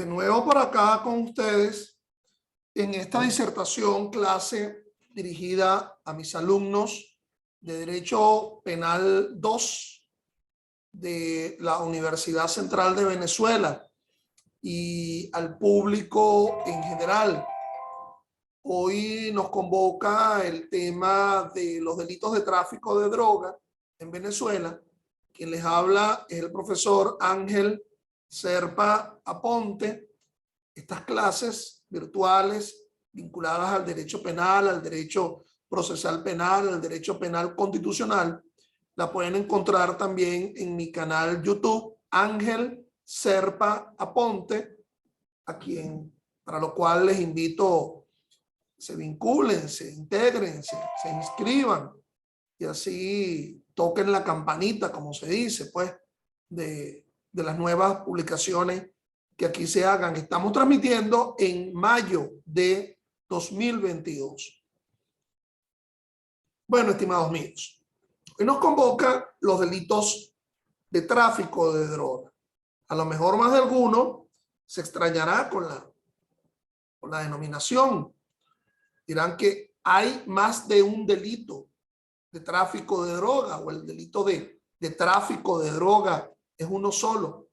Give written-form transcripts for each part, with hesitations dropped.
De nuevo por acá con ustedes en esta disertación clase dirigida a mis alumnos de Derecho Penal 2 de la Universidad Central de Venezuela y al público en general. Hoy nos convoca el tema de los delitos de tráfico de droga en Venezuela. Quien les habla es el profesor Ángel Serpa Aponte. Estas clases virtuales vinculadas al derecho penal, al derecho procesal penal, al derecho penal constitucional, la pueden encontrar también en mi canal YouTube, Ángel Serpa Aponte, para lo cual les invito se vinculen, se integren, se inscriban y así toquen la campanita, como se dice, pues, de las nuevas publicaciones que aquí se hagan. Estamos transmitiendo en mayo de 2022. Bueno, estimados míos, hoy nos convoca los delitos de tráfico de droga. A lo mejor más de alguno se extrañará con la denominación. Dirán que hay más de un delito de tráfico de droga o el delito de tráfico de droga es uno solo.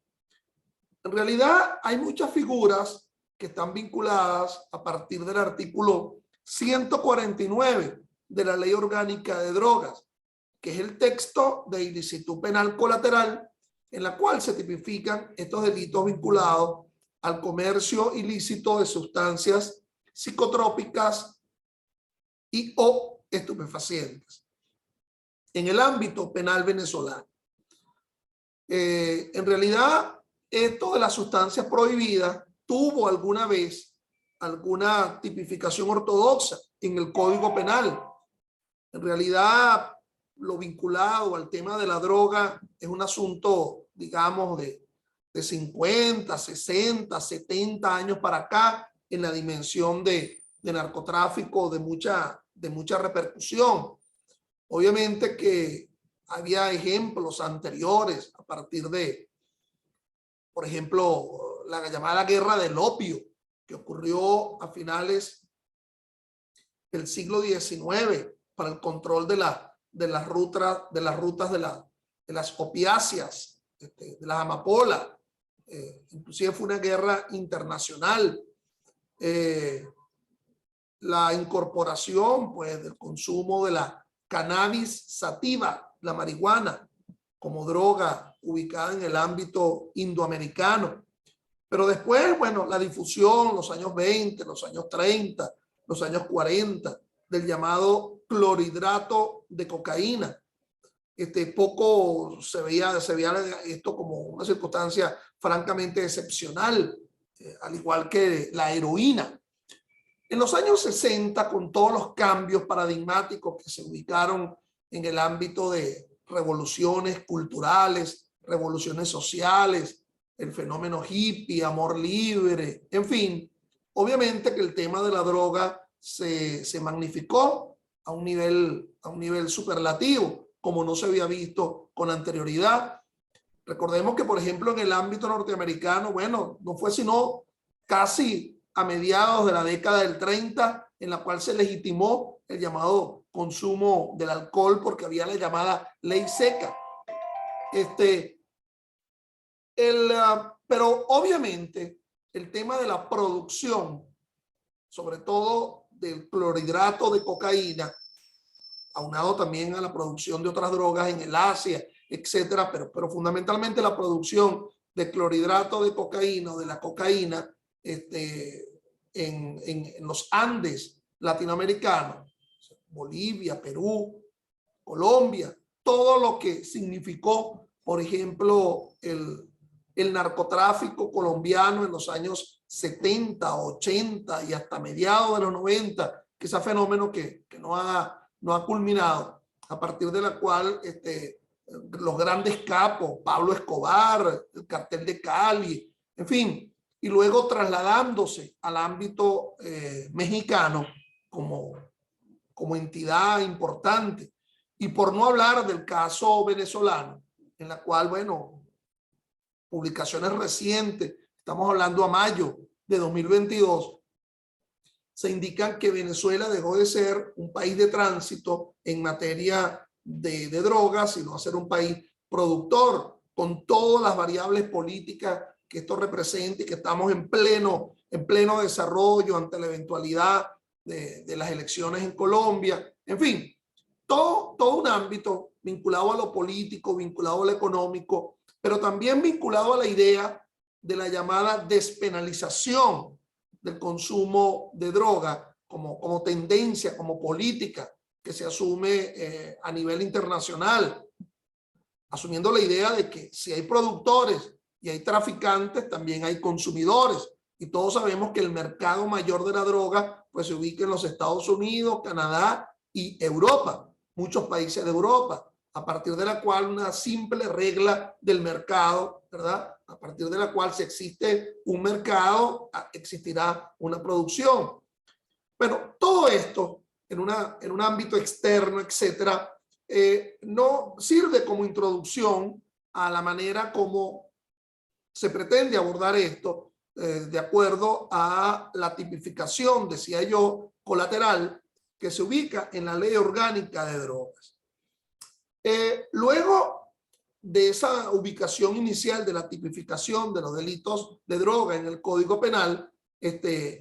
En realidad hay muchas figuras que están vinculadas a partir del artículo 149 de la Ley Orgánica de Drogas, que es el texto de ilicitud penal colateral en la cual se tipifican estos delitos vinculados al comercio ilícito de sustancias psicotrópicas y o estupefacientes en el ámbito penal venezolano. En realidad, esto de las sustancias prohibidas tuvo alguna vez alguna tipificación ortodoxa en el Código Penal. En realidad, lo vinculado al tema de la droga es un asunto, digamos, de 50, 60, 70 años para acá en la dimensión de narcotráfico de mucha repercusión. Obviamente que había ejemplos anteriores a partir de, por ejemplo, la llamada guerra del opio, que ocurrió a finales del siglo XIX para el control de las rutas de las opiáceas, de las amapolas. Inclusive fue una guerra internacional. La incorporación, pues, del consumo de la cannabis sativa, la marihuana, como droga ubicada en el ámbito indoamericano. Pero después, bueno, la difusión, los años 20, los años 30, los años 40, del llamado clorhidrato de cocaína. Poco se veía esto como una circunstancia francamente excepcional, al igual que la heroína. En los años 60, con todos los cambios paradigmáticos que se ubicaron en el ámbito de revoluciones culturales, revoluciones sociales, el fenómeno hippie, amor libre, en fin, obviamente que el tema de la droga se magnificó a un nivel superlativo, como no se había visto con anterioridad. Recordemos que, por ejemplo, en el ámbito norteamericano, bueno, no fue sino casi a mediados de la década del 30, en la cual se legitimó el llamado consumo del alcohol porque había la llamada ley seca. Pero obviamente el tema de la producción, sobre todo del clorhidrato de cocaína, aunado también a la producción de otras drogas en el Asia, etcétera, pero fundamentalmente la producción de clorhidrato de cocaína o de la cocaína en los Andes latinoamericanos, Bolivia, Perú, Colombia, todo lo que significó, por ejemplo, el narcotráfico colombiano en los años 70, 80 y hasta mediados de los 90, que ese fenómeno que no ha culminado, a partir de la cual los grandes capos, Pablo Escobar, el cartel de Cali, en fin, y luego trasladándose al ámbito mexicano como entidad importante. Y por no hablar del caso venezolano, en la cual, bueno, publicaciones recientes estamos hablando a mayo de 2022, se indica que Venezuela dejó de ser un país de tránsito en materia de drogas, sino a ser un país productor, con todas las variables políticas que esto representa y que estamos en pleno desarrollo ante la eventualidad de las elecciones en Colombia. En fin, todo un ámbito vinculado a lo político, vinculado a lo económico, pero también vinculado a la idea de la llamada despenalización del consumo de droga como tendencia, como política que se asume a nivel internacional, asumiendo la idea de que si hay productores y hay traficantes, también hay consumidores. Y todos sabemos que el mercado mayor de la droga pues se ubica en los Estados Unidos, Canadá y Europa, muchos países de Europa, a partir de la cual una simple regla del mercado, ¿verdad? A partir de la cual si existe un mercado, existirá una producción. Bueno, todo esto en un ámbito externo, etcétera, no sirve como introducción a la manera como se pretende abordar esto, de acuerdo a la tipificación, decía yo, colateral, que se ubica en la Ley Orgánica de Drogas. Luego de esa ubicación inicial de la tipificación de los delitos de droga en el Código Penal,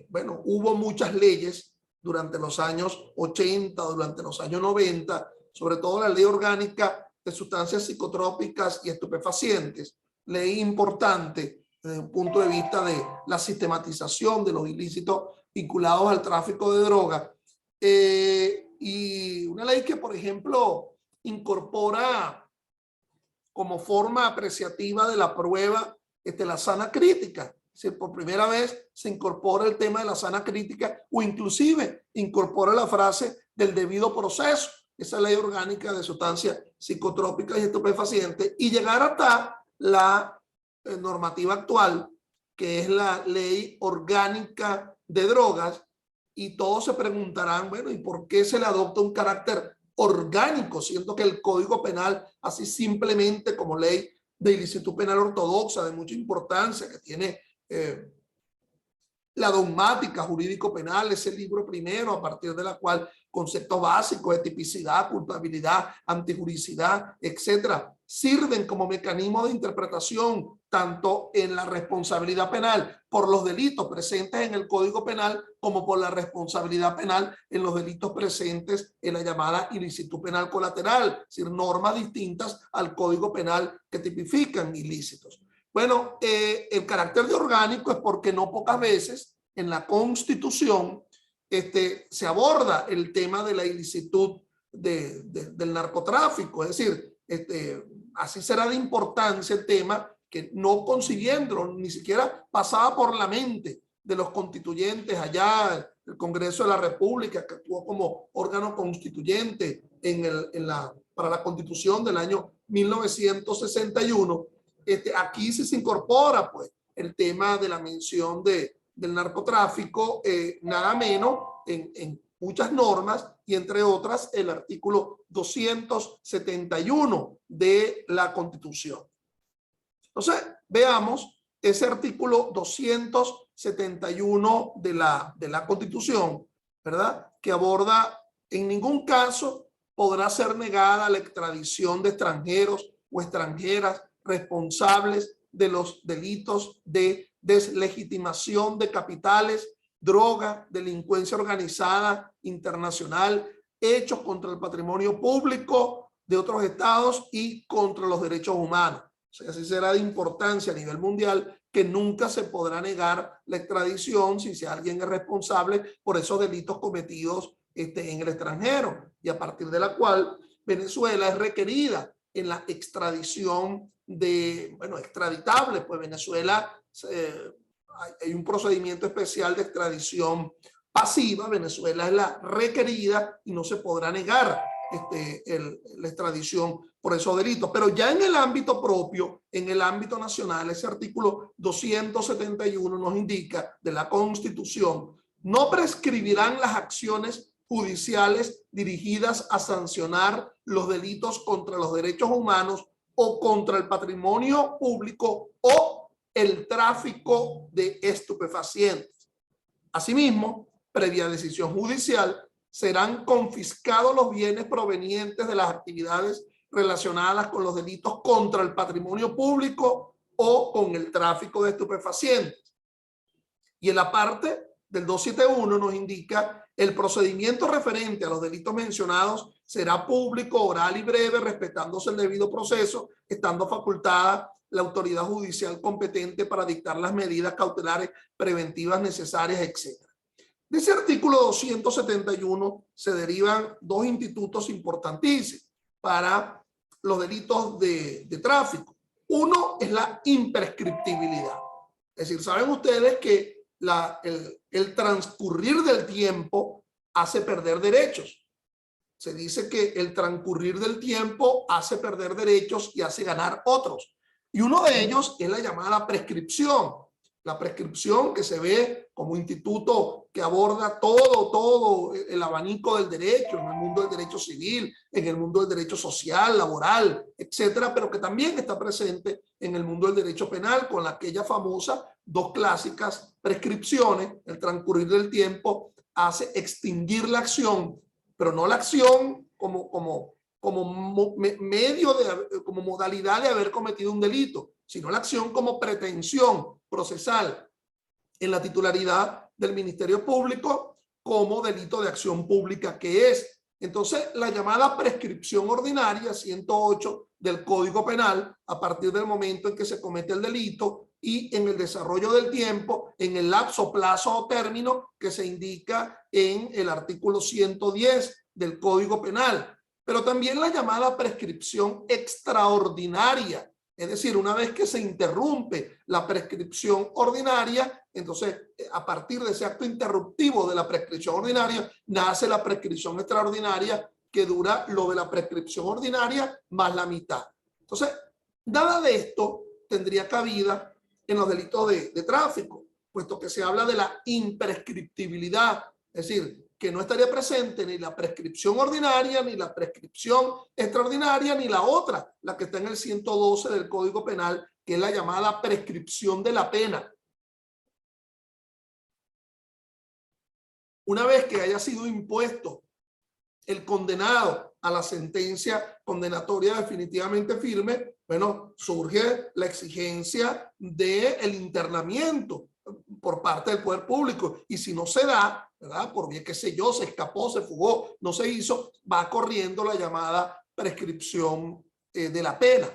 bueno, hubo muchas leyes durante los años 80, durante los años 90, sobre todo la Ley Orgánica de Sustancias Psicotrópicas y Estupefacientes, ley importante desde un punto de vista de la sistematización de los ilícitos vinculados al tráfico de droga, y una ley que, por ejemplo, incorpora como forma apreciativa de la prueba la sana crítica. Es decir, por primera vez se incorpora el tema de la sana crítica, o inclusive incorpora la frase del debido proceso, esa ley orgánica de sustancias psicotrópicas y estupefacientes, y llegar hasta la normativa actual, que es la Ley Orgánica de Drogas, y todos se preguntarán, bueno, ¿y por qué se le adopta un carácter orgánico, siendo que el Código Penal, así simplemente como ley de ilicitud penal ortodoxa de mucha importancia, que tiene la dogmática jurídico-penal, ese libro primero a partir de la cual conceptos básicos de tipicidad, culpabilidad, antijuricidad, etcétera, sirven como mecanismo de interpretación tanto en la responsabilidad penal por los delitos presentes en el Código Penal como por la responsabilidad penal en los delitos presentes en la llamada ilicitud penal colateral, es decir, normas distintas al Código Penal que tipifican ilícitos. Bueno, el carácter de orgánico es porque no pocas veces en la Constitución se aborda el tema de la ilicitud del narcotráfico. Es decir, así será de importancia el tema que no consiguiendo, ni siquiera pasaba por la mente de los constituyentes allá, el Congreso de la República, que actuó como órgano constituyente para la Constitución del año 1961. Aquí sí se incorpora pues el tema de la mención del narcotráfico, nada menos en muchas normas, y entre otras el artículo 271 de la Constitución. Entonces, veamos ese artículo 271 de la Constitución, ¿verdad? Que aborda: en ningún caso podrá ser negada la extradición de extranjeros o extranjeras responsables de los delitos de deslegitimación de capitales, droga, delincuencia organizada internacional, hechos contra el patrimonio público de otros estados y contra los derechos humanos. O sea, así será de importancia a nivel mundial que nunca se podrá negar la extradición si alguien es responsable por esos delitos cometidos en el extranjero, y a partir de la cual Venezuela es requerida en la extradición extraditable, pues Venezuela hay un procedimiento especial de extradición pasiva. Venezuela es la requerida y no se podrá negar la extradición por esos delitos. Pero ya en el ámbito propio, en el ámbito nacional, ese artículo 271 nos indica de la Constitución: no prescribirán las acciones judiciales dirigidas a sancionar los delitos contra los derechos humanos o contra el patrimonio público o el tráfico de estupefacientes. Asimismo, previa decisión judicial, serán confiscados los bienes provenientes de las actividades relacionadas con los delitos contra el patrimonio público o con el tráfico de estupefacientes. Y en la parte del 271 nos indica el procedimiento referente a los delitos mencionados será público, oral y breve, respetándose el debido proceso, estando facultada la autoridad judicial competente para dictar las medidas cautelares preventivas necesarias, etc. De ese artículo 271 se derivan dos institutos importantísimos para los delitos de tráfico. Uno es la imprescriptibilidad. Es decir, saben ustedes que el transcurrir del tiempo hace perder derechos. Se dice que el transcurrir del tiempo hace perder derechos y hace ganar otros. Y uno de ellos es la llamada prescripción. La prescripción que se ve como instituto que aborda todo el abanico del derecho, en el mundo del derecho civil, en el mundo del derecho social, laboral, etcétera, pero que también está presente en el mundo del derecho penal con aquella famosa dos clásicas prescripciones. El transcurrir del tiempo hace extinguir la acción, pero no la acción como modalidad de haber cometido un delito, sino la acción como pretensión procesal en la titularidad del Ministerio Público como delito de acción pública que es. Entonces, la llamada prescripción ordinaria 108 del Código Penal, a partir del momento en que se comete el delito y en el desarrollo del tiempo, en el lapso, plazo o término que se indica en el artículo 110 del Código Penal, pero también la llamada prescripción extraordinaria. Es decir, una vez que se interrumpe la prescripción ordinaria, entonces a partir de ese acto interruptivo de la prescripción ordinaria, nace la prescripción extraordinaria que dura lo de la prescripción ordinaria más la mitad. Entonces, nada de esto tendría cabida en los delitos de tráfico, puesto que se habla de la imprescriptibilidad, es decir, que no estaría presente ni la prescripción ordinaria, ni la prescripción extraordinaria, ni la otra, la que está en el 112 del Código Penal, que es la llamada prescripción de la pena. Una vez que haya sido impuesto el condenado a la sentencia condenatoria definitivamente firme, bueno, surge la exigencia del internamiento por parte del poder público, y si no se da, ¿verdad? Por bien, qué sé yo, se escapó, se fugó, no se hizo, va corriendo la llamada prescripción de la pena.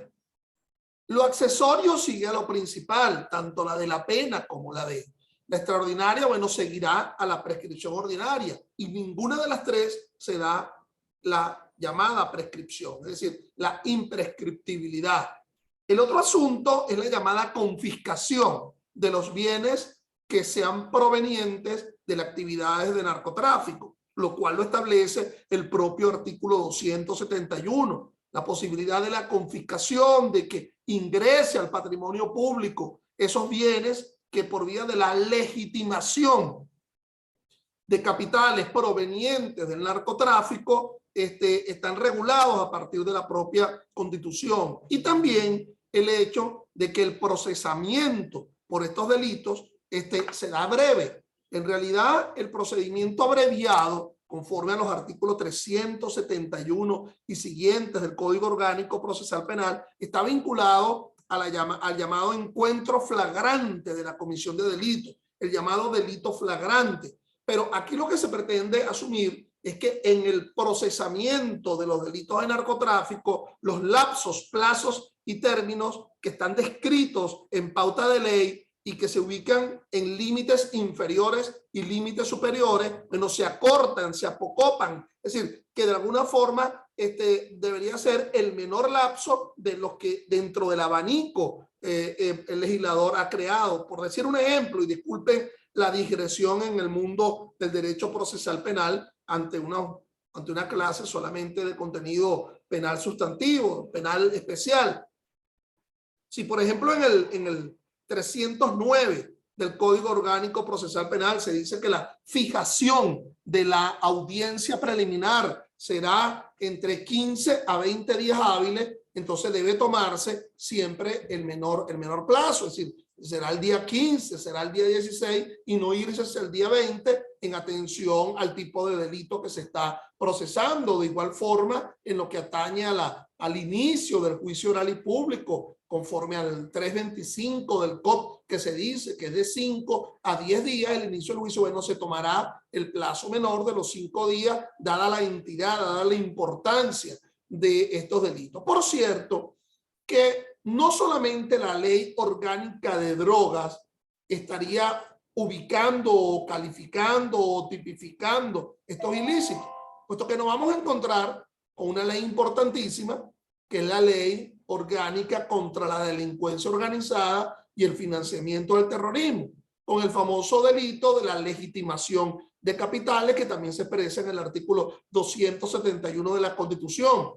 Lo accesorio sigue a lo principal, tanto la de la pena como la de la extraordinaria, bueno, seguirá a la prescripción ordinaria, y ninguna de las tres se da la llamada prescripción, es decir, la imprescriptibilidad. El otro asunto es la llamada confiscación de los bienes que sean provenientes de las actividades de narcotráfico, lo cual lo establece el propio artículo 271, la posibilidad de la confiscación, de que ingrese al patrimonio público esos bienes que por vía de la legitimación de capitales provenientes del narcotráfico están regulados a partir de la propia Constitución. Y también el hecho de que el procesamiento por estos delitos será breve. En realidad, el procedimiento abreviado, conforme a los artículos 371 y siguientes del Código Orgánico Procesal Penal, está vinculado a al llamado encuentro flagrante de la comisión de delitos, el llamado delito flagrante. Pero aquí lo que se pretende asumir es que en el procesamiento de los delitos de narcotráfico, los lapsos, plazos y términos que están descritos en pauta de ley y que se ubican en límites inferiores y límites superiores, bueno, se acortan, se apocopan. Es decir, que de alguna forma debería ser el menor lapso de los que dentro del abanico el legislador ha creado. Por decir un ejemplo, y disculpen la digresión en el mundo del derecho procesal penal ante una clase solamente de contenido penal sustantivo, penal especial. Si por ejemplo en el 309 del Código Orgánico Procesal Penal se dice que la fijación de la audiencia preliminar será entre 15 a 20 días hábiles, entonces debe tomarse siempre el menor plazo, es decir, será el día 15, será el día 16 y no irse hacia el día 20 en atención al tipo de delito que se está procesando. De igual forma, en lo que atañe al inicio del juicio oral y público, conforme al 325 del COP, que se dice que es de 5 a 10 días, el inicio del juicio, bueno, se tomará el plazo menor de los 5 días, dada la entidad, dada la importancia de estos delitos. Por cierto, que no solamente la ley orgánica de drogas estaría ubicando o calificando o tipificando estos ilícitos, puesto que nos vamos a encontrar con una ley importantísima, que es la ley orgánica contra la delincuencia organizada y el financiamiento del terrorismo, con el famoso delito de la legitimación de capitales, que también se expresa en el artículo 271 de la Constitución.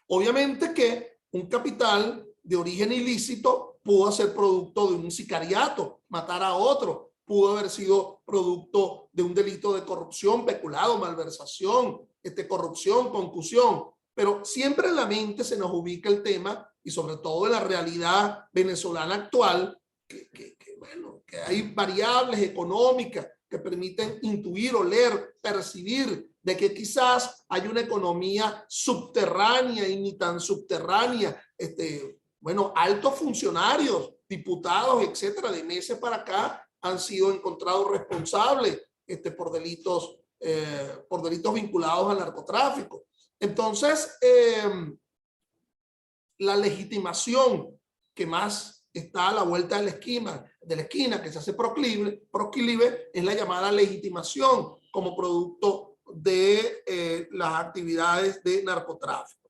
Obviamente que un capital de origen ilícito pudo ser producto de un sicariato, matar a otro, pudo haber sido producto de un delito de corrupción, peculado, malversación, corrupción, concusión, pero siempre en la mente se nos ubica el tema, y sobre todo en la realidad venezolana actual, bueno, que hay variables económicas que permiten intuir, oler, percibir de que quizás hay una economía subterránea y ni tan subterránea. Bueno, altos funcionarios, diputados, etcétera, de meses para acá han sido encontrados responsables por delitos vinculados al narcotráfico. Entonces, la legitimación que más está a la vuelta de la esquina, que se hace proclive, es la llamada legitimación como producto de las actividades de narcotráfico.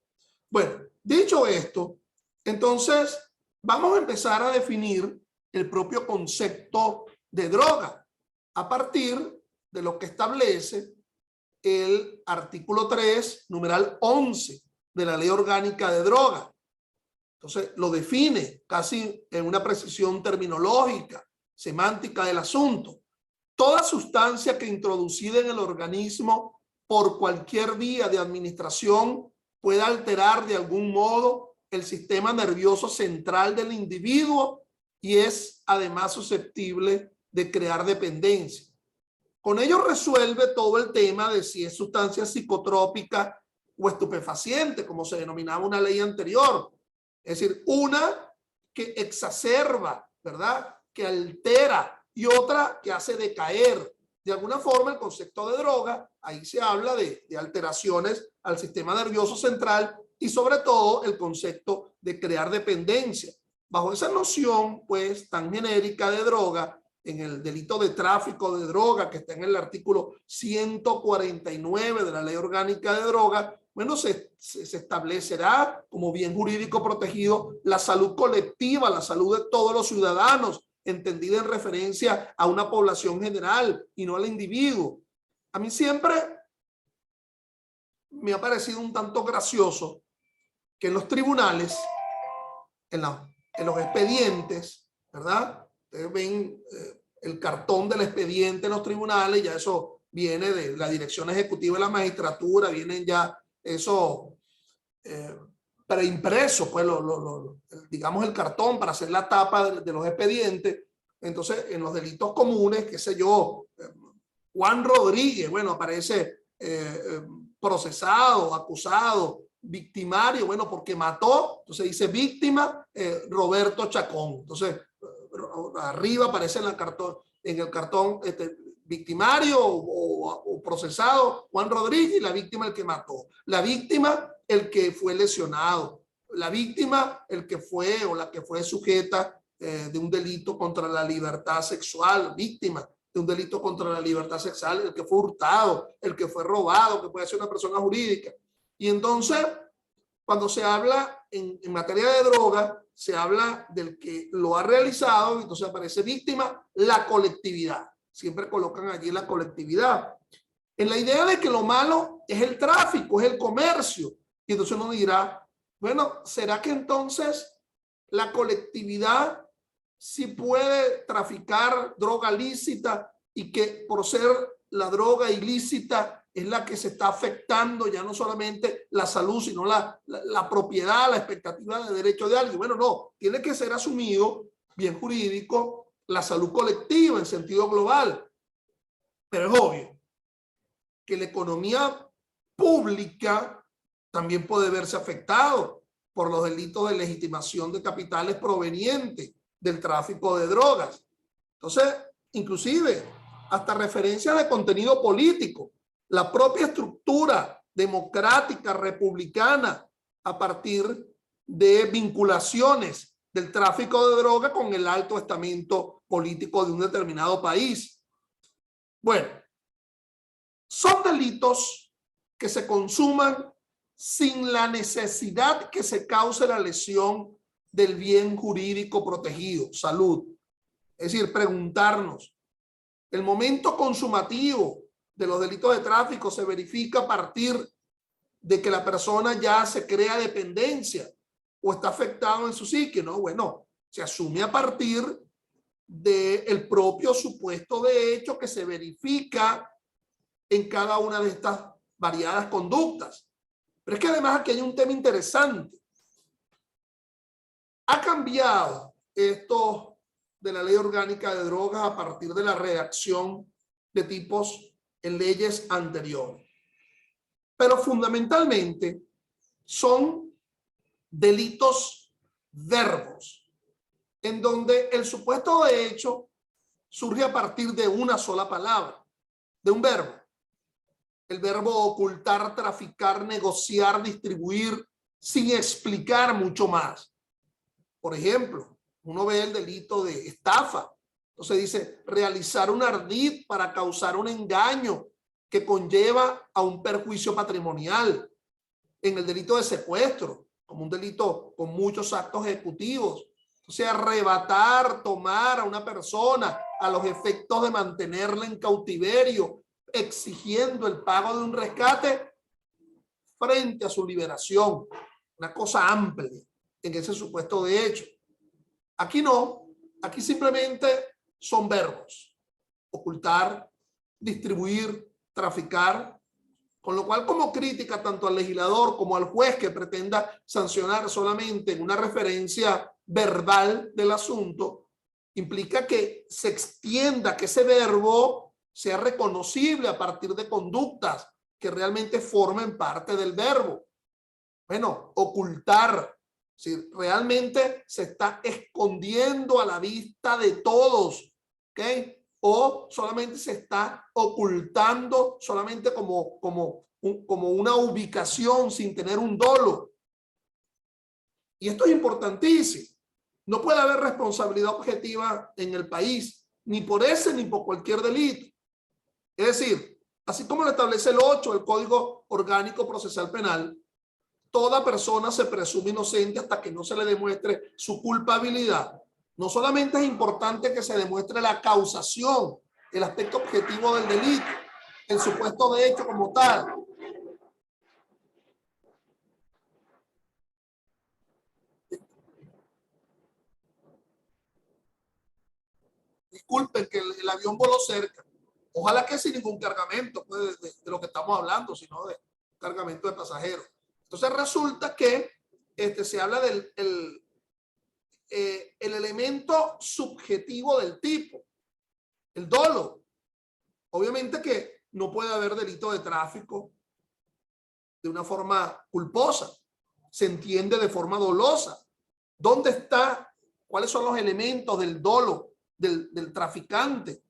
Bueno, dicho esto, entonces vamos a empezar a definir el propio concepto de droga a partir de lo que establece el artículo 3, numeral 11 de la Ley Orgánica de Drogas. Entonces lo define casi en una precisión terminológica, semántica del asunto. Toda sustancia que introducida en el organismo por cualquier vía de administración pueda alterar de algún modo el sistema nervioso central del individuo y es además susceptible de crear dependencia. Con ello resuelve todo el tema de si es sustancia psicotrópica o estupefaciente, como se denominaba una ley anterior. Es decir, una que exacerba, ¿verdad?, que altera, y otra que hace decaer. De alguna forma, el concepto de droga, ahí se habla de alteraciones al sistema nervioso central y sobre todo el concepto de crear dependencia. Bajo esa noción, pues, tan genérica de droga, en el delito de tráfico de droga que está en el artículo 149 de la Ley Orgánica de Droga, bueno, se establecerá como bien jurídico protegido la salud colectiva, la salud de todos los ciudadanos, entendida en referencia a una población general y no al individuo. A mí siempre me ha parecido un tanto gracioso que en los tribunales, en los expedientes, ¿verdad? Ustedes ven el cartón del expediente en los tribunales, ya eso viene de la dirección ejecutiva de la magistratura, vienen ya eso preimpreso, pues digamos el cartón para hacer la tapa de los expedientes. Entonces, en los delitos comunes, qué sé yo, Juan Rodríguez, bueno, aparece procesado, acusado, victimario, bueno, porque mató, entonces dice víctima Roberto Chacón. Entonces, arriba aparece en el cartón victimario o procesado Juan Rodríguez, y la víctima el que mató, la víctima el que fue lesionado, la víctima el que fue o la que fue sujeta de un delito contra la libertad sexual, víctima de un delito contra la libertad sexual, el que fue hurtado, el que fue robado, que puede ser una persona jurídica. Y entonces, cuando se habla en materia de droga, se habla del que lo ha realizado, y entonces aparece víctima, la colectividad. Siempre colocan allí la colectividad. En la idea de que lo malo es el tráfico, es el comercio. Y entonces uno dirá, bueno, ¿será que entonces la colectividad sí puede traficar droga lícita y que por ser la droga ilícita es la que se está afectando ya no solamente la salud, sino la propiedad, la expectativa de derecho de alguien? Bueno, no, tiene que ser asumido bien jurídico, la salud colectiva en sentido global. Pero es obvio que la economía pública también puede verse afectado por los delitos de legitimación de capitales provenientes del tráfico de drogas. Entonces, inclusive, hasta referencia de contenido político, la propia estructura democrática, republicana, a partir de vinculaciones del tráfico de droga con el alto estamento político de un determinado país. Bueno, son delitos que se consuman sin la necesidad que se cause la lesión del bien jurídico protegido, salud. Es decir, preguntarnos, el momento consumativo de los delitos de tráfico se verifica a partir de que la persona ya se crea dependencia o está afectado en su psique, ¿no? Bueno, se asume a partir del propio supuesto de hecho que se verifica en cada una de estas variadas conductas. Pero es que además aquí hay un tema interesante. Ha cambiado esto de la ley orgánica de drogas a partir de la redacción de tipos en leyes anteriores. Pero fundamentalmente son delitos verbos, en donde el supuesto de hecho surge a partir de una sola palabra, de un verbo. El verbo ocultar, traficar, negociar, distribuir, sin explicar mucho más. Por ejemplo, uno ve el delito de estafa. Entonces dice, realizar un ardid para causar un engaño que conlleva a un perjuicio patrimonial. En el delito de secuestro, como un delito con muchos actos ejecutivos. O sea, arrebatar, tomar a una persona a los efectos de mantenerla en cautiverio, exigiendo el pago de un rescate frente a su liberación. Una cosa amplia en ese supuesto de hecho. Aquí no, aquí simplemente son verbos. Ocultar, distribuir, traficar, con lo cual como crítica tanto al legislador como al juez que pretenda sancionar solamente en una referencia verbal del asunto, implica que se extienda, que ese verbo sea reconocible a partir de conductas que realmente formen parte del verbo. Bueno, ocultar, si realmente se está escondiendo a la vista de todos, ¿ok? O solamente se está ocultando solamente como una ubicación sin tener un dolo. Y esto es importantísimo. No puede haber responsabilidad objetiva en el país, ni por ese ni por cualquier delito. Es decir, así como lo establece el 8 del Código Orgánico Procesal Penal, toda persona se presume inocente hasta que no se le demuestre su culpabilidad. No solamente es importante que se demuestre la causación, el aspecto objetivo del delito, el supuesto de hecho como tal. Disculpen que el avión voló cerca. Ojalá que sin ningún cargamento pues, de lo que estamos hablando, sino de cargamento de pasajeros. Entonces resulta que se habla del el elemento subjetivo del tipo, el dolo. Obviamente que no puede haber delito de tráfico de una forma culposa, se entiende de forma dolosa. ¿Dónde está? ¿Cuáles son los elementos del dolo del traficante?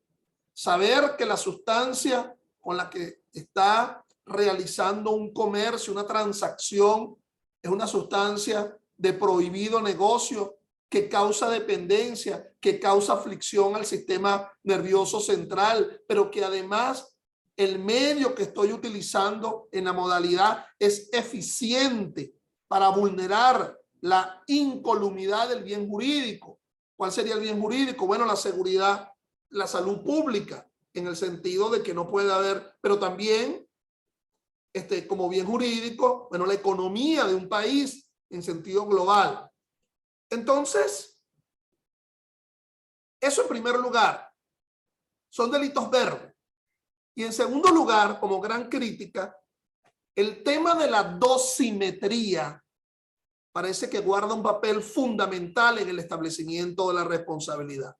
Saber que la sustancia con la que está realizando un comercio, una transacción, es una sustancia de prohibido negocio que causa dependencia, que causa aflicción al sistema nervioso central, pero que además el medio que estoy utilizando en la modalidad es eficiente para vulnerar la incolumidad del bien jurídico. ¿Cuál sería el bien jurídico? Bueno, la seguridad, la salud pública, en el sentido de que no puede haber, pero también como bien jurídico, bueno, la economía de un país en sentido global. Entonces, eso en primer lugar, son delitos verbos. Y en segundo lugar, como gran crítica, el tema de la dosimetría parece que guarda un papel fundamental en el establecimiento de la responsabilidad,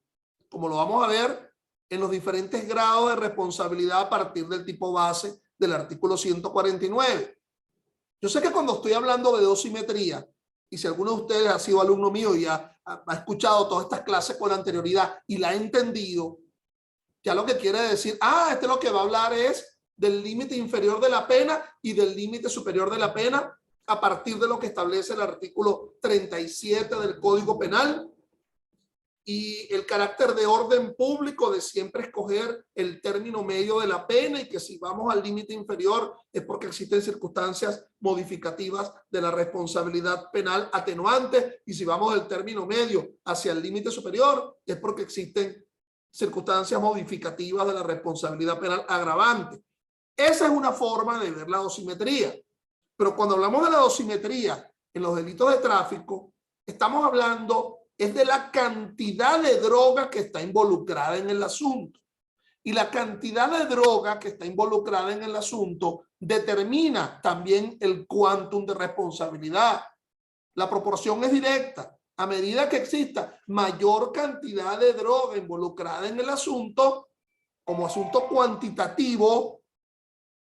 como lo vamos a ver en los diferentes grados de responsabilidad a partir del tipo base del artículo 149. Yo sé que cuando estoy hablando de dosimetría, y si alguno de ustedes ha sido alumno mío y ha escuchado todas estas clases con anterioridad y la ha entendido, ya lo que quiere decir, este lo que va a hablar es del límite inferior de la pena y del límite superior de la pena a partir de lo que establece el artículo 37 del Código Penal y el carácter de orden público de siempre escoger el término medio de la pena y que si vamos al límite inferior es porque existen circunstancias modificativas de la responsabilidad penal atenuante y si vamos del término medio hacia el límite superior es porque existen circunstancias modificativas de la responsabilidad penal agravante. Esa es una forma de ver la dosimetría. Pero cuando hablamos de la dosimetría en los delitos de tráfico, estamos hablando es de la cantidad de droga que está involucrada en el asunto. Y la cantidad de droga que está involucrada en el asunto determina también el quantum de responsabilidad. La proporción es directa. A medida que exista mayor cantidad de droga involucrada en el asunto, como asunto cuantitativo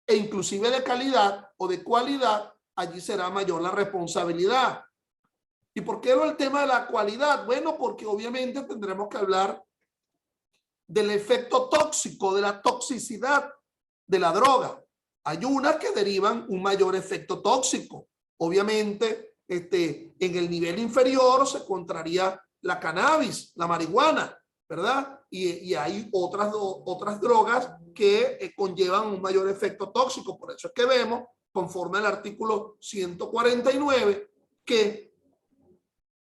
e inclusive de calidad o de cualidad, allí será mayor la responsabilidad. ¿Y por qué no el tema de la cualidad? Bueno, porque obviamente tendremos que hablar del efecto tóxico, de la toxicidad de la droga. Hay unas que derivan un mayor efecto tóxico. Obviamente, en el nivel inferior se encontraría la cannabis, la marihuana, ¿verdad? Y hay otras drogas que conllevan un mayor efecto tóxico. Por eso es que vemos, conforme al artículo 149, que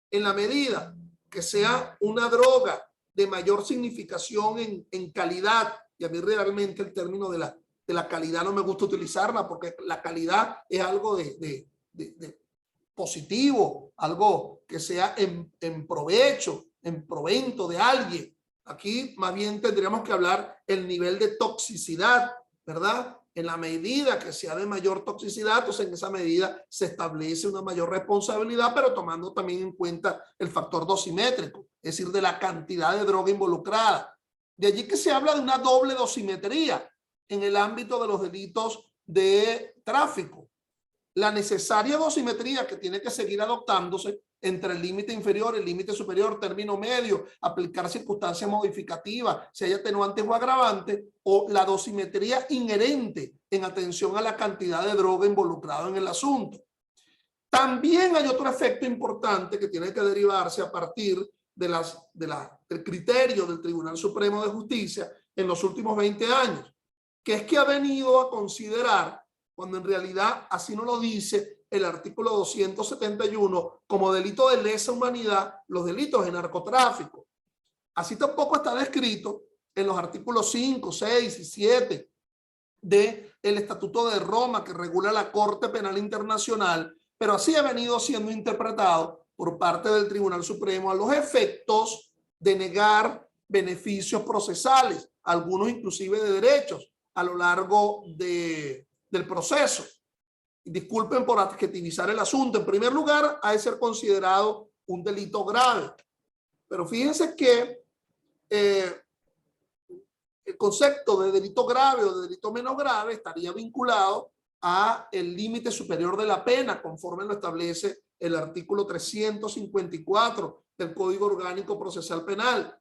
en la medida que sea una droga de mayor significación en calidad, y a mí realmente el término de la calidad no me gusta utilizarla porque la calidad es algo de positivo, algo que sea en provecho, en provento de alguien. Aquí más bien tendríamos que hablar el nivel de toxicidad, ¿verdad? En la medida que sea de mayor toxicidad, entonces en esa medida se establece una mayor responsabilidad, pero tomando también en cuenta el factor dosimétrico, es decir, de la cantidad de droga involucrada. De allí que se habla de una doble dosimetría en el ámbito de los delitos de tráfico. La necesaria dosimetría que tiene que seguir adoptándose entre el límite inferior y el límite superior, término medio, aplicar circunstancias modificativas, si hay atenuantes o agravantes, o la dosimetría inherente en atención a la cantidad de droga involucrada en el asunto. También hay otro efecto importante que tiene que derivarse a partir del criterio del Tribunal Supremo de Justicia en los últimos 20 años, que es que ha venido a considerar, cuando en realidad así no lo dice el artículo 271, como delito de lesa humanidad, los delitos de narcotráfico. Así tampoco está descrito en los artículos 5, 6 y 7 del Estatuto de Roma, que regula la Corte Penal Internacional, pero así ha venido siendo interpretado por parte del Tribunal Supremo a los efectos de negar beneficios procesales, algunos inclusive de derechos, a lo largo del proceso. Disculpen por adjetivizar el asunto. En primer lugar, ha de ser considerado un delito grave. Pero fíjense que el concepto de delito grave o de delito menos grave estaría vinculado a el límite superior de la pena, conforme lo establece el artículo 354 del Código Orgánico Procesal Penal.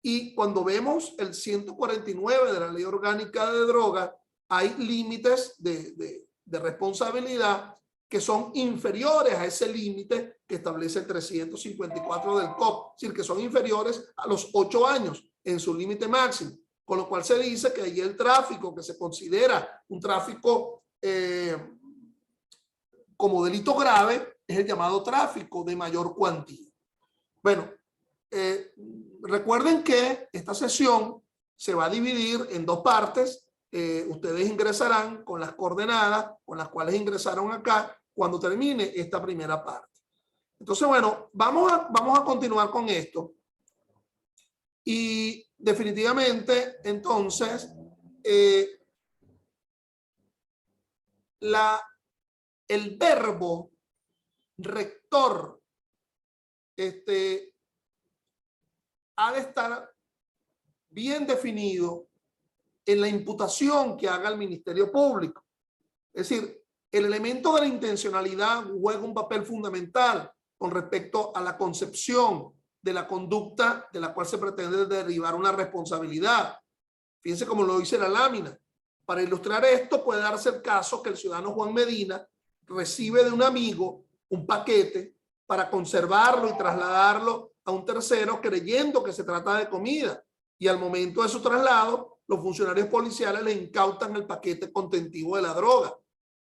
Y cuando vemos el 149 de la Ley Orgánica de Drogas, hay límites de responsabilidad que son inferiores a ese límite que establece el 354 del COP, es decir, que son inferiores a los 8 años en su límite máximo, con lo cual se dice que ahí el tráfico que se considera un tráfico como delito grave es el llamado tráfico de mayor cuantía. Bueno, recuerden que esta sesión se va a dividir en dos partes. Ustedes ingresarán con las coordenadas con las cuales ingresaron acá cuando termine esta primera parte. Entonces, bueno, vamos a continuar con esto. Y definitivamente, entonces, el verbo rector ha de estar bien definido en la imputación que haga el Ministerio Público. Es decir, el elemento de la intencionalidad juega un papel fundamental con respecto a la concepción de la conducta de la cual se pretende derivar una responsabilidad. Fíjense cómo lo dice la lámina. Para ilustrar esto, puede darse el caso que el ciudadano Juan Medina recibe de un amigo un paquete para conservarlo y trasladarlo a un tercero creyendo que se trata de comida. Y al momento de su traslado, los funcionarios policiales le incautan el paquete contentivo de la droga.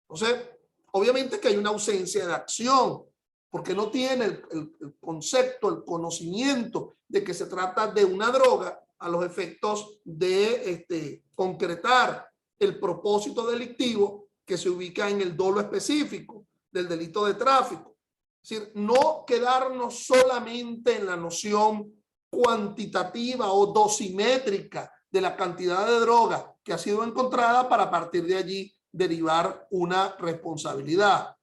Entonces, obviamente que hay una ausencia de acción, porque no tiene el concepto, el conocimiento de que se trata de una droga a los efectos de concretar el propósito delictivo que se ubica en el dolo específico del delito de tráfico. Es decir, no quedarnos solamente en la noción cuantitativa o dosimétrica de la cantidad de droga que ha sido encontrada para a partir de allí derivar una responsabilidad.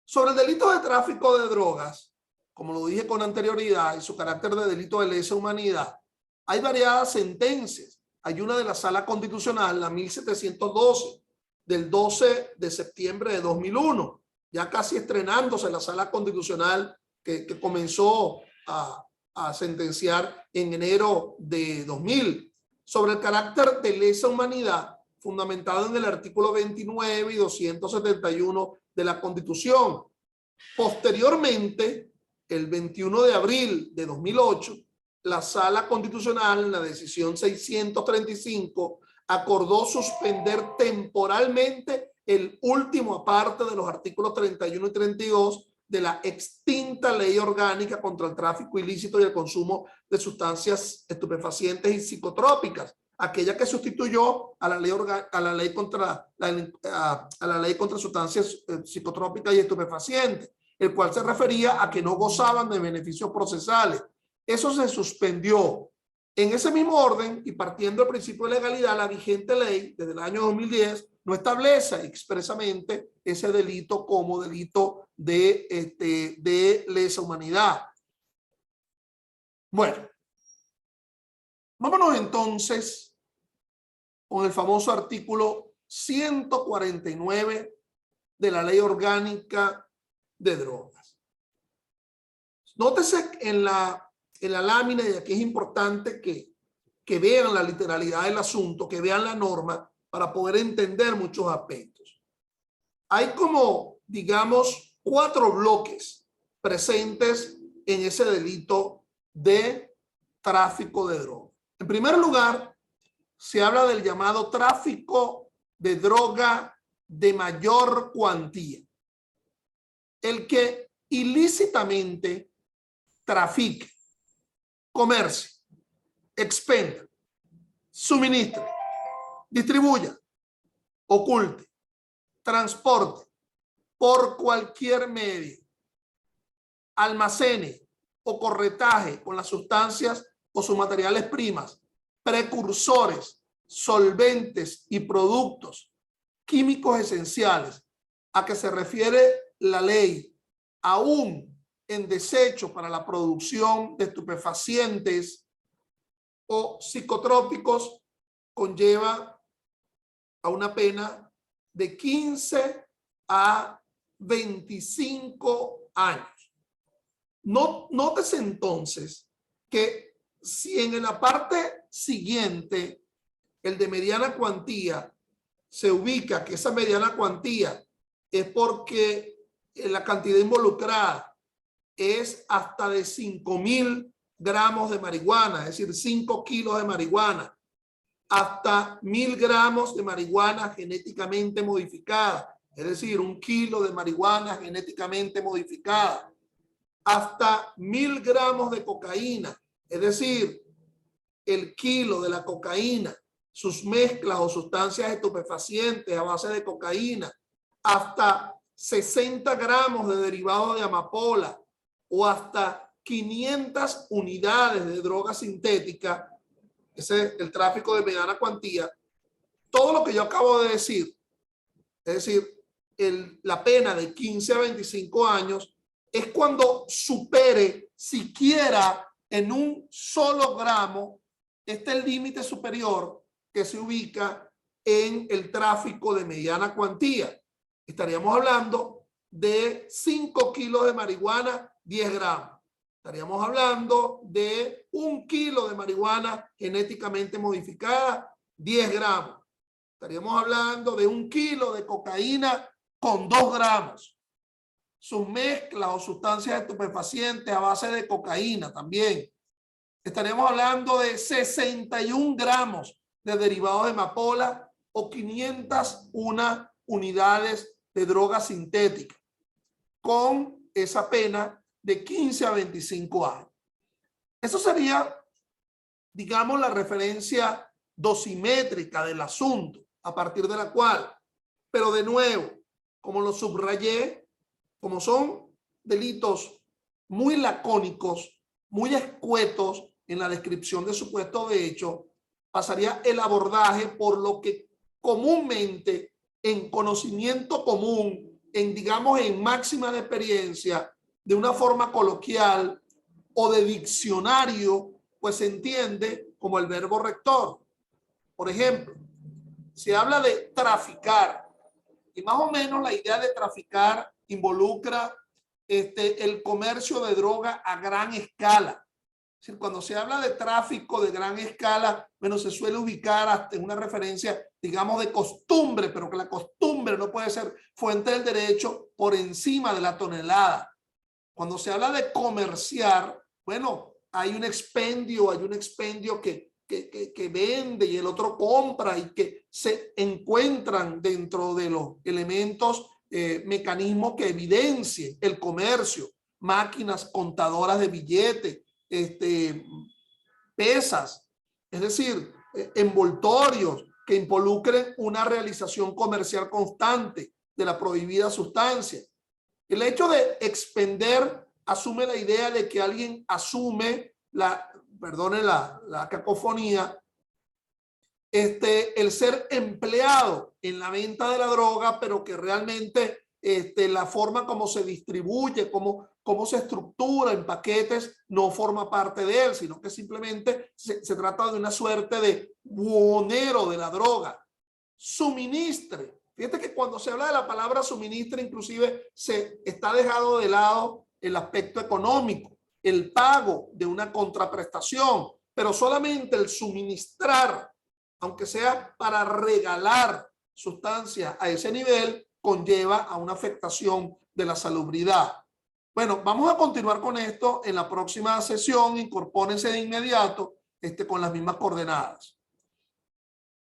Sobre el delito de tráfico de drogas, como lo dije con anterioridad, y su carácter de delito de lesa humanidad, hay variadas sentencias. Hay una de la Sala Constitucional, la 1712, del 12 de septiembre de 2001, ya casi estrenándose la Sala Constitucional que comenzó a sentenciar en enero de 2000, sobre el carácter de lesa humanidad fundamentado en el artículo 29 y 271 de la Constitución. Posteriormente, el 21 de abril de 2008, la Sala Constitucional, en la decisión 635, acordó suspender temporalmente el último aparte de los artículos 31 y 32 de la extinta Ley Orgánica contra el Tráfico Ilícito y el Consumo de Sustancias Estupefacientes y Psicotrópicas, aquella que sustituyó a la ley contra sustancias psicotrópicas y estupefacientes, el cual se refería a que no gozaban de beneficios procesales. Eso se suspendió. En ese mismo orden y partiendo del principio de legalidad, la vigente ley desde el año 2010 no establece expresamente ese delito como delito de lesa humanidad. Bueno, vámonos entonces con el famoso artículo 149 de la Ley Orgánica de Drogas. Nótese en la lámina, y aquí es importante que vean la literalidad del asunto, que vean la norma para poder entender muchos aspectos. Hay como, digamos, 4 bloques presentes en ese delito de tráfico de droga. En primer lugar, se habla del llamado tráfico de droga de mayor cuantía. El que ilícitamente trafique, comercie, expenda, suministre, distribuya, oculte, transporte por cualquier medio, almacene o corretaje con las sustancias o sus materiales primas, precursores, solventes y productos químicos esenciales a que se refiere la ley, aún en desecho para la producción de estupefacientes o psicotrópicos, conlleva a una pena de 15 a 25 años. Nótese entonces que si en la parte siguiente, el de mediana cuantía, se ubica que esa mediana cuantía es porque la cantidad involucrada es hasta de 5.000 gramos de marihuana, es decir, 5 kilos de marihuana, hasta 1.000 gramos de marihuana genéticamente modificada, es decir, 1 kilo de marihuana genéticamente modificada, hasta 1.000 gramos de cocaína, es decir, el kilo de la cocaína, sus mezclas o sustancias estupefacientes a base de cocaína, hasta 60 gramos de derivado de amapola o hasta 500 unidades de droga sintética, ese es el tráfico de mediana cuantía. Todo lo que yo acabo de decir, es decir, la pena de 15 a 25 años es cuando supere siquiera en un solo gramo el límite superior que se ubica en el tráfico de mediana cuantía. Estaríamos hablando de 5 kilos de marihuana, 10 gramos. Estaríamos hablando de 1 kilo de marihuana genéticamente modificada, 10 gramos. Estaríamos hablando de 1 kilo de cocaína con 2 gramos. Sus mezclas o sustancias estupefacientes a base de cocaína también. Estaríamos hablando de 61 gramos de derivados de amapola o 501 unidades de droga sintética, con esa pena de 15 a 25 años. Eso sería, digamos, la referencia dosimétrica del asunto, a partir de la cual, pero de nuevo, como lo subrayé, como son delitos muy lacónicos, muy escuetos en la descripción de supuesto de hecho, pasaría el abordaje por lo que comúnmente, en conocimiento común, digamos en máxima de experiencia, de una forma coloquial o de diccionario, pues se entiende como el verbo rector. Por ejemplo, se habla de traficar, y más o menos la idea de traficar involucra el comercio de droga a gran escala. Es decir, cuando se habla de tráfico de gran escala, bueno, se suele ubicar hasta en una referencia, digamos, de costumbre, pero que la costumbre no puede ser fuente del derecho por encima de la tonelada. Cuando se habla de comerciar, bueno, hay un expendio que vende y el otro compra y que se encuentran dentro de los elementos, mecanismos que evidencien el comercio, máquinas contadoras de billetes, pesas, es decir, envoltorios que involucren una realización comercial constante de la prohibida sustancia. El hecho de expender asume la idea de que alguien asume perdone la cacofonía, el ser empleado en la venta de la droga, pero que realmente la forma como se distribuye, cómo se estructura en paquetes, no forma parte de él, sino que simplemente se trata de una suerte de buhonero de la droga. Suministre. Fíjate que cuando se habla de la palabra suministre, inclusive se está dejado de lado el aspecto económico, el pago de una contraprestación, pero solamente el suministrar, aunque sea para regalar sustancias a ese nivel, conlleva a una afectación de la salubridad. Bueno, vamos a continuar con esto en la próxima sesión. Incorpórense de inmediato con las mismas coordenadas.